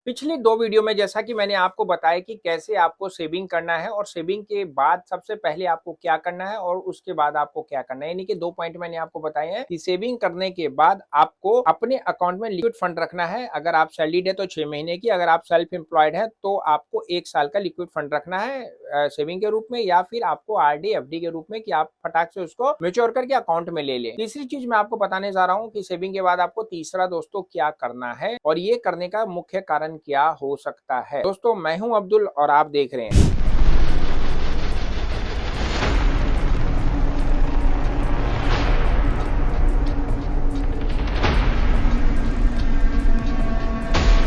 पिछली 2 वीडियो में जैसा कि मैंने आपको बताया कि कैसे आपको सेविंग करना है और सेविंग के बाद सबसे पहले आपको क्या करना है और उसके बाद आपको क्या करना है। यानी कि 2 पॉइंट मैंने आपको बताए हैं कि सेविंग करने के बाद आपको अपने अकाउंट में लिक्विड फंड रखना है। अगर आप सैलरीड है तो 6 महीने की, अगर आप सेल्फ एम्प्लॉयड है तो आपको 1 साल का लिक्विड फंड रखना है सेविंग के रूप में, या फिर आपको आरडी, एफडी के रूप में कि आप फटाक से उसको मैच्योर करके अकाउंट में ले लें। तीसरी चीज मैं आपको बताने जा रहा हूं कि सेविंग के बाद आपको तीसरा दोस्तों क्या करना है और ये करने का मुख्य कारण क्या हो सकता है। दोस्तों मैं हूं अब्दुल और आप देख रहे हैं।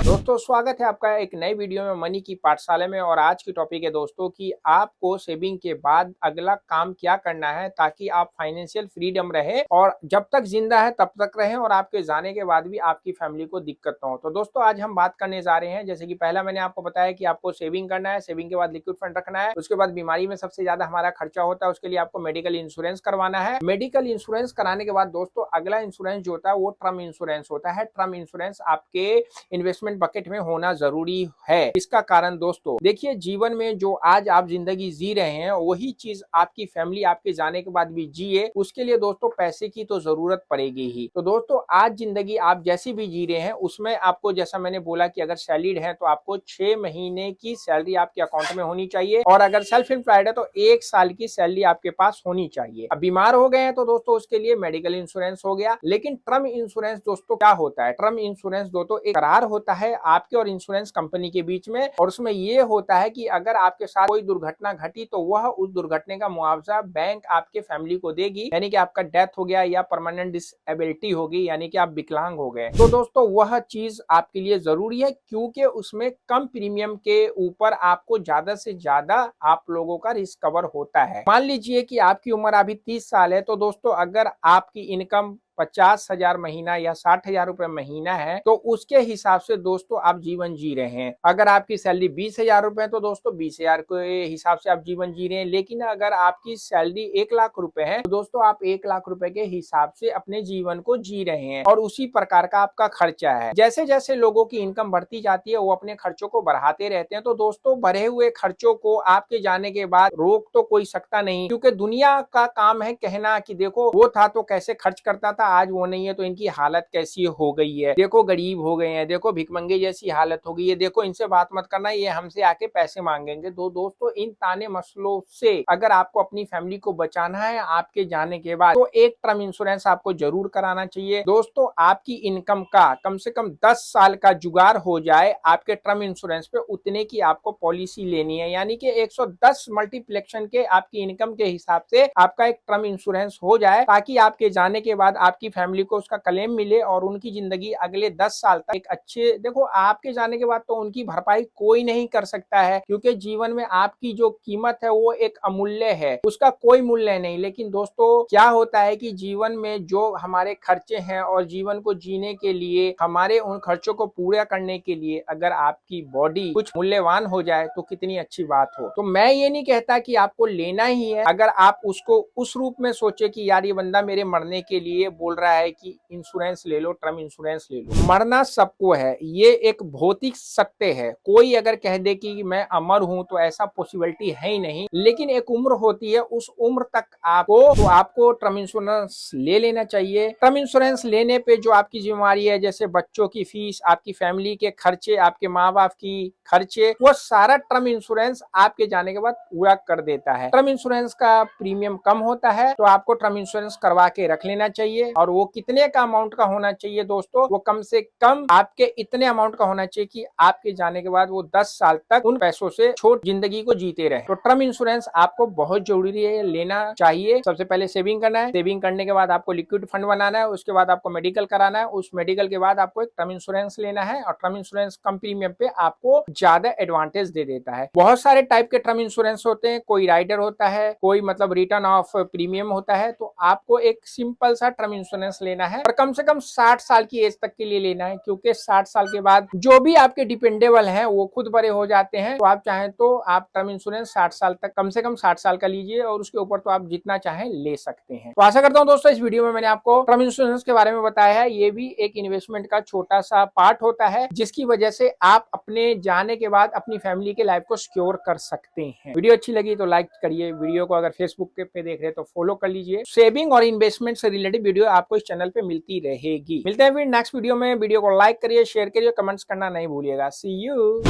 दोस्तों स्वागत है आपका एक नई वीडियो में मनी की पाठशाला में। और आज की टॉपिक है दोस्तों कि आपको सेविंग के बाद अगला काम क्या करना है ताकि आप फाइनेंशियल फ्रीडम रहे और जब तक जिंदा है तब तक रहे और आपके जाने के बाद भी आपकी फैमिली को दिक्कत ना हो। तो दोस्तों आज हम बात करने जा रहे हैं, जैसे कि पहला मैंने आपको बताया कि आपको सेविंग करना है, सेविंग के बाद लिक्विड फंड रखना है, उसके बाद बीमारी में सबसे ज्यादा हमारा खर्चा होता है, उसके लिए आपको मेडिकल इंश्योरेंस करवाना है। मेडिकल इंश्योरेंस कराने के बाद दोस्तों अगला इंश्योरेंस जो होता है वो टर्म इंश्योरेंस होता है। टर्म इंश्योरेंस आपके इन्वेस्टमेंट बकेट में होना जरूरी है। इसका कारण दोस्तों देखिए, जीवन में जो आज आप जिंदगी जी रहे हैं वही चीज आपकी फैमिली आपके जाने के बाद भी जिए, उसके लिए दोस्तों पैसे की तो जरूरत पड़ेगी ही। तो दोस्तों आज जिंदगी आप जैसी भी जी रहे हैं उसमें आपको, जैसा मैंने बोला कि अगर सैलरीड है तो आपको 6 महीने की सैलरी आपके अकाउंट में होनी चाहिए, और अगर सेल्फ एम्प्लॉयड है तो 1 साल की सैलरी आपके पास होनी चाहिए। अब बीमार हो गए हैं तो दोस्तों उसके लिए मेडिकल इंश्योरेंस हो गया। लेकिन टर्म इंश्योरेंस दोस्तों क्या होता है? टर्म इंश्योरेंस दोस्तों एक करार होता है आपके और इंश्योरेंस कंपनी के बीच में, और उसमें ये होता है कि अगर आपके साथ कोई दुर्घटना घटी तो वह उस दुर्घटना का मुआवजा बैंक आपके फैमिली को देगी। यानी कि आपका डेथ हो गया या परमानेंट डिसेबिलिटी होगी, यानी कि आप विकलांग हो गए, तो दोस्तों वह चीज आपके लिए जरूरी है, क्योंकि उसमें कम प्रीमियम के ऊपर आपको ज्यादा से ज्यादा आप लोगों का रिस्क कवर होता है। मान लीजिए कि आपकी उम्र अभी 30 साल है, तो दोस्तों अगर आपकी इनकम 50,000 महीना या 60,000 रुपए महीना है तो उसके हिसाब से दोस्तों आप जीवन जी रहे हैं। अगर आपकी सैलरी 20,000 रुपए है तो दोस्तों 20,000 के हिसाब से आप जीवन जी रहे हैं। लेकिन अगर आपकी सैलरी 1,00,000 रुपए है तो दोस्तों आप 1,00,000 रुपए के हिसाब से अपने जीवन को जी रहे हैं, और उसी प्रकार का आपका खर्चा है। जैसे जैसे लोगों की इनकम बढ़ती जाती है वो अपने खर्चों को बढ़ाते रहते हैं। तो दोस्तों बढ़े हुए खर्चों को आपके जाने के बाद रोक तो कोई सकता नहीं, क्योंकि दुनिया का काम है कहना कि देखो वो था तो कैसे खर्च करता था, आज वो नहीं है तो इनकी हालत कैसी हो गई है, देखो गरीब हो गए हैं, देखो भिखमंगे जैसी हालत हो गई है, देखो इनसे बात मत करना, ये हमसे आके पैसे मांगेंगे। तो दोस्तों इन ताने मसलों से अगर आपको अपनी फैमिली को बचाना है आपके जाने के बाद, तो एक टर्म इंश्योरेंस आपको जरूर कराना चाहिए। दोस्तों आपकी इनकम का कम से कम 10 साल का जुगाड़ हो जाए आपके टर्म इंश्योरेंस पे, उतने की आपको पॉलिसी लेनी है। यानी कि 110 मल्टीप्लेक्शन के आपकी इनकम के हिसाब से आपका एक टर्म इंश्योरेंस हो जाए, ताकि आपके जाने के बाद आपकी फैमिली को उसका क्लेम मिले और उनकी जिंदगी अगले 10 साल तक एक अच्छे, देखो आपके जाने के बाद तो उनकी भरपाई कोई नहीं कर सकता है, क्योंकि जीवन में आपकी जो कीमत है वो एक अमूल्य है, उसका कोई मूल्य नहीं। लेकिन दोस्तों क्या होता है कि जीवन में जो हमारे खर्चे हैं और जीवन को जीने के लिए हमारे उन खर्चों को पूरा करने के लिए अगर आपकी बॉडी कुछ मूल्यवान हो जाए तो कितनी अच्छी बात हो। तो मैं ये नहीं कहता कि आपको लेना ही है, अगर आप उसको उस रूप में सोचे कि यार ये बंदा मेरे मरने के लिए बोल रहा है कि इंश्योरेंस ले लो, टर्म इंश्योरेंस ले लो। मरना सबको है, ये एक भौतिक सत्य है। कोई अगर कह दे कि मैं अमर हूं तो ऐसा पॉसिबिलिटी है ही नहीं। लेकिन एक उम्र होती है, उस उम्र तक आपको टर्म इंश्योरेंस ले लेना चाहिए। टर्म इंश्योरेंस लेने पे जो आपकी जिम्मेवारी है, जैसे बच्चों की फीस, आपकी फैमिली के खर्चे, आपके माँ बाप की खर्चे, वो सारा टर्म इंश्योरेंस आपके जाने के बाद पूरा कर देता है। टर्म इंश्योरेंस का प्रीमियम कम होता है तो आपको टर्म इंश्योरेंस करवा के रख लेना चाहिए। और वो कितने का अमाउंट का होना चाहिए दोस्तों? वो कम से कम आपके इतने अमाउंट का होना चाहिए कि आपके जाने के बाद वो 10 साल तक उन पैसों से छोट जिंदगी को जीते रहे। तो टर्म इंश्योरेंस आपको बहुत जरूरी है, लेना चाहिए। सबसे पहले सेविंग करना है, सेविंग करने के बाद आपको लिक्विड फंड बनाना है, उसके बाद आपको मेडिकल कराना है, उस मेडिकल के बाद आपको एक टर्म इंश्योरेंस लेना है। और टर्म इंश्योरेंस कम प्रीमियम पे आपको ज्यादा एडवांटेज दे देता है। बहुत सारे टाइप के टर्म इंश्योरेंस होते हैं, कोई राइडर होता है, कोई मतलब रिटर्न ऑफ प्रीमियम होता है। तो आपको एक सिंपल सा टर्म इंश्योरेंस लेना है और कम से कम 60 साल की एज तक के लिए लेना है, क्योंकि 60 साल के बाद जो भी आपके डिपेंडेबल हैं वो खुद बड़े हो जाते हैं। तो आप चाहें तो आप टर्म इंश्योरेंस 60 साल तक, कम से कम 60 साल का लीजिए और उसके ऊपर तो आप जितना चाहें ले सकते हैं। तो आशा करता हूं दोस्तों इस वीडियो में मैंने आपको टर्म इंश्योरेंस के बारे में बताया है। ये भी एक इन्वेस्टमेंट का छोटा सा पार्ट होता है जिसकी वजह से आप अपने जाने के बाद अपनी फैमिली के लाइफ को सिक्योर कर सकते हैं। वीडियो अच्छी लगी तो लाइक करिए, वीडियो को अगर फेसबुक पे देख रहे हैं तो फॉलो कर लीजिए। सेविंग और इन्वेस्टमेंट से रिलेटेड वीडियो आपको इस चैनल पे मिलती रहेगी। मिलते हैं फिर नेक्स्ट वीडियो में। वीडियो को लाइक करिए, शेयर करिए, कमेंट्स करना नहीं भूलिएगा। सी you.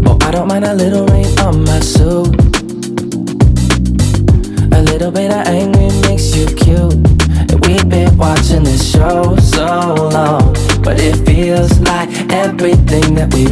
Oh, I don't mind a little rain on my suit. A little bit of anger makes you cute. And we've been watching this show so long, but it feels like everything that we